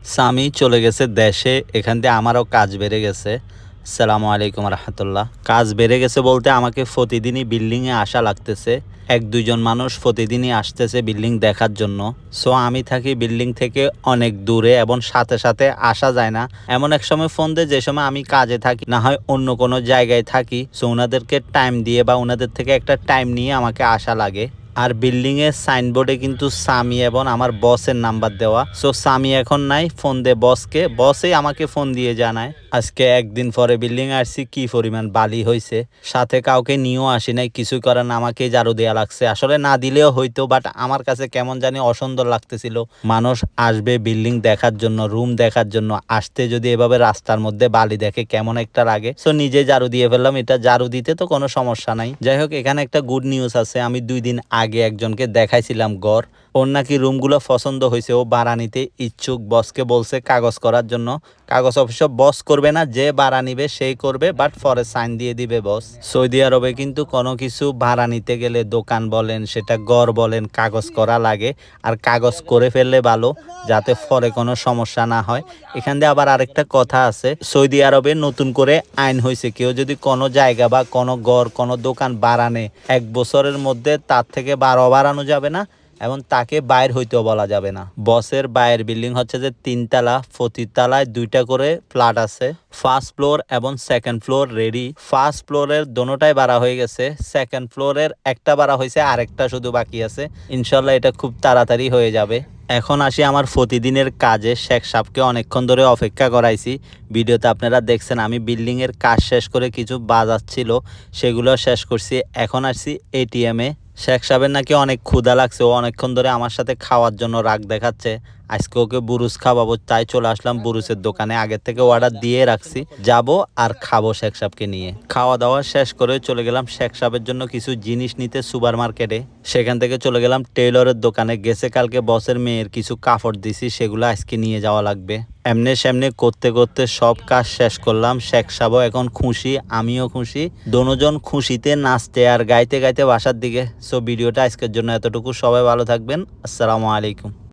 স্বামী চলে গেছে দেশে, এখান দিয়ে আমারও কাজ বেড়ে গেছে। আসসালামু আলাইকুম রহমতুল্লাহ। কাজ বেড়ে গেছে বলতে আমাকে প্রতিদিনই বিল্ডিংয়ে আসা লাগতেছে। এক দুইজন মানুষ প্রতিদিনই আসতেছে বিল্ডিং দেখার জন্য। সো আমি থাকি বিল্ডিং থেকে অনেক দূরে এবং সাথে সাথে আসা যায় না। এমন এক সময় ফোন দেয় যে সময় আমি কাজে থাকি, না হয় অন্য কোনো জায়গায় থাকি। সো ওনাদেরকে টাইম দিয়ে বা ওনাদের থেকে একটা টাইম নিয়ে আমাকে আসা লাগে। আর বিল্ডিং এর সাইনবোর্ডে কিন্তু সামি এবং আমার বসের নাম্বার দেওয়া। সো সামি এখন নাই, ফোন দে বসকে, বসেই আমাকে ফোন দিয়ে জানায় আজকে একদিন পরে বিল্ডিং আসছি, কি পরিমাণ বালি হয়েছে। সাথে কাউকে নিয়েও আসি নাই, কিছু করার না, আমাকে ঝাড়ু দেওয়া লাগছে। আসলে না দিলেও হইতো, বাট আমার কাছে কেমন জানি অসুন্দর লাগতেছিল। মানুষ আসবে বিল্ডিং দেখার জন্য, রুম দেখার জন্য, আসতে যদি এভাবে রাস্তার মধ্যে বালি দেখে কেমন একটা লাগে। সো নিজে ঝাড়ু দিয়ে ফেললাম। এটা ঝাড়ু দিতে তো কোনো সমস্যা নাই। যাই হোক, এখানে একটা গুড নিউজ আছে। আমি 2 দিন আগে একজনকে দেখাইছিলাম ঘর, ওর নাকি রুমগুলো পছন্দ হয়েছে, ও ভাড়া নিতে ইচ্ছুক। বসকে বলছে কাগজ করার জন্য। কাগজ অবশ্য বস করবে না, যে ভাড়া নিবে সেই করবে, বাট পরে সাইন দিয়ে দিবে বস। সৌদি আরবে কিন্তু কোনো কিছু ভাড়া নিতে গেলে, দোকান বলেন সেটা ঘর বলেন, কাগজ করা লাগে। আর কাগজ করে ফেললে ভালো, যাতে পরে কোনো সমস্যা না হয়। এখান দিয়ে আবার আরেকটা কথা আছে, সৌদি আরবে নতুন করে আইন হয়েছে, কেউ যদি কোনো জায়গা বা কোনো ঘর কোনো দোকান ভাড়া নেয়, 1 বছরের মধ্যে তার থেকে বাড়ানো যাবে না এবং তাকে বাইর হইতেও বলা যাবে না। বসের বাইরের বিল্ডিং হচ্ছে যে 3 তলা, প্রতি তলায় 2টা করে ফ্ল্যাট আছে। ফার্স্ট ফ্লোর এবং সেকেন্ড ফ্লোর রেডি। ফার্স্ট ফ্লোরের দোনোটাই ভাড়া হয়ে গেছে, সেকেন্ড ফ্লোরের একটা ভাড়া হয়েছে, আরেকটা শুধু বাকি আছে। ইনশাল্লাহ এটা খুব তাড়াতাড়ি হয়ে যাবে। এখন আসি আমার প্রতিদিনের কাজে। শেখ সাহেবকে অনেকক্ষণ ধরে অপেক্ষা করাইছি। ভিডিওতে আপনারা দেখছেন আমি বিল্ডিংয়ের কাজ শেষ করে কিছু বাজার ছিল সেগুলো শেষ করছি। এখন আসছি এটিএমে। শেখ সাহেবের নাকি অনেক ক্ষুধা লাগছে, ও অনেকক্ষণ ধরে আমার সাথে খাওয়ার জন্য রাগ দেখাচ্ছে। আজকে ওকে বুরুজ খাওয়াবো, তাই চলে আসলাম বুরুজের দোকানে। আগের থেকে অর্ডার দিয়ে রাখছি, যাব আর খাবো শেখ সাহেবকে নিয়ে। খাওয়া দাওয়া শেষ করে চলে গেলাম শেখ সাহেবের জন্য কিছু জিনিস নিতে সুপার মার্কেটে। সেখান থেকে চলে গেলাম টেইলরের দোকানে। গেছে কালকে বসের মেয়ের কিছু কাপড় দিছি, সেগুলো আজকে নিয়ে যাওয়া লাগবে। এমনি সামনে করতে করতে সব কাজ শেষ করলাম। শেখ সাহেবও এখন খুশি, আমিও খুশি, দোনোজন খুশিতে নাচতে আর গাইতে গাইতে বাসার দিকে। সো ভিডিওটা আজকের জন্য এতটুকু। সবাই ভালো থাকবেন। আসসালামু আলাইকুম।